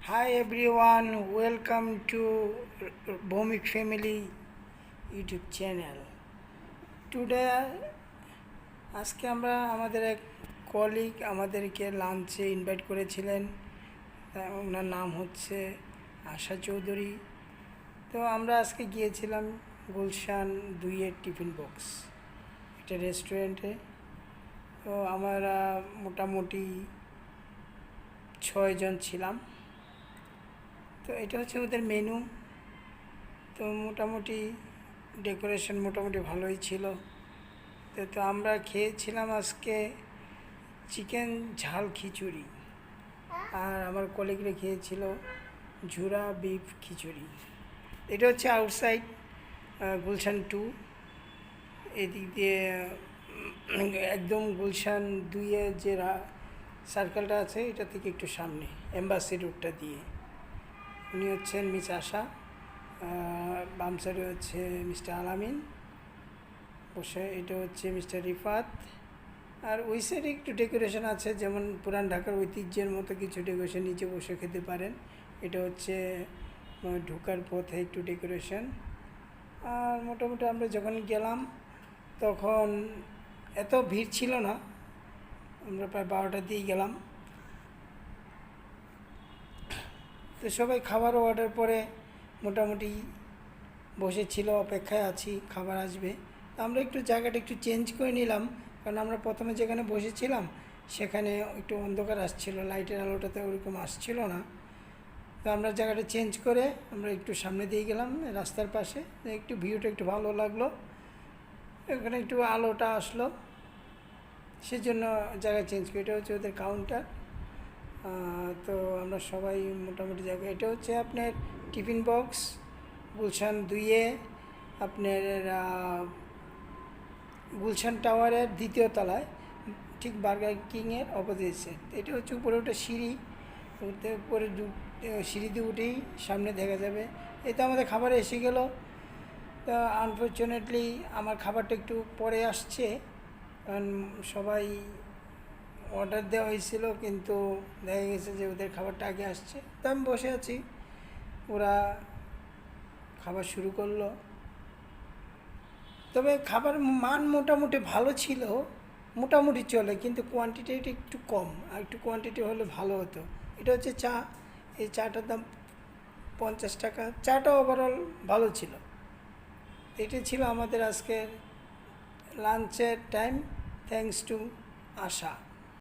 Hi everyone, welcome to Bhomik Family YouTube channel. Today আজকে আমরা আমাদের এক কলিগ আমাদেরকে লাঞ্চে ইনভাইট করেছিলেন। ওনার নাম হচ্ছে আশা চৌধুরী। তো আমরা আজকে গিয়েছিলাম গুলশান 2-এর টিফিন বক্স, একটা রেস্টুরেন্টে। তো আমরা মোটামুটি 6 জন ছিলাম। তো এটা হচ্ছে ওদের মেনু। তো মোটামুটি ডেকোরেশন মোটামুটি ভালোই ছিল। তো আমরা খেয়েছিলাম আজকে চিকেন ঝাল খিচুড়ি, আর আমার কলিগরা খেয়েছিল ঝুরা বিফ খিচুড়ি। এটা হচ্ছে আউটসাইড গুলশান 2। এদিক দিয়ে একদম গুলশান 2-এর যে সার্কেলটা আছে এটা থেকে একটু সামনে এম্বাসি রোডটা দিয়ে। উনি হচ্ছেন মিস আশা, বাম সাইডে হচ্ছে মিস্টার আলামিন বসে, এটা হচ্ছে মিস্টার রিফাত। আর ওই সাইডে একটু ডেকোরেশন আছে, যেমন পুরান ঢাকার ঐতিহ্যের মতো কিছু ডেকোরেশন, নিচে বসে খেতে পারেন। এটা হচ্ছে ঢোকার পথে একটু ডেকোরেশন। আর মোটামুটি আমরা যখন গেলাম তখন এত ভিড় ছিল না, আমরা প্রায় 12টার দিকে গেলাম। তো সবাই খাবার অর্ডার করে মোটামুটি বসেছিল, অপেক্ষায় আছি খাবার আসবে। তো আমরা একটু জায়গাটা একটু চেঞ্জ করে নিলাম, কারণ আমরা প্রথমে যেখানে বসেছিলাম সেখানে একটু অন্ধকার আসছিল, লাইটের আলোটাতে ওরকম আসছিল না। তো আমরা জায়গাটা চেঞ্জ করে আমরা একটু সামনে দিয়ে গেলাম রাস্তার পাশে, একটু ভিউটা একটু ভালো লাগলো, এখানে একটু আলোটা আসলো, সেজন্য জায়গা চেঞ্জ করে। এটা হচ্ছে ওদের কাউন্টার। তো আমরা সবাই মোটামুটি জায়গায়, এটা হচ্ছে আপনার টিফিন বক্স গুলশান 2-এ, আপনার গুলশান টাওয়ারের 2য় তলায়, ঠিক বার্গার কিংয়ের অপোজিটে। এটা হচ্ছে উপরে ওটা সিঁড়ি, উপরে সিঁড়ি দিয়ে উঠেই সামনে দেখা যাবে। এতে আমাদের খাবার এসে গেল। তো আনফর্চুনেটলি আমার খাবারটা একটু পরে আসছে, কারণ সবাই অর্ডার দেওয়া হয়েছিল, কিন্তু দেখা গেছে যে ওদের খাবারটা আগে আসছে। তো আমি বসে আছি, ওরা খাবার শুরু করলো। তবে খাবার মান মোটামুটি ভালো ছিল, মোটামুটি চলে, কিন্তু কোয়ান্টিটিটা একটু কম, আর একটু কোয়ান্টিটি হলে ভালো হতো। এটা হচ্ছে চা, এই চাটার দাম 50 টাকা। চাটা ওভারঅল ভালো ছিল। এটাই ছিল আমাদের আজকের লাঞ্চের টাইম। Thanks to Asha.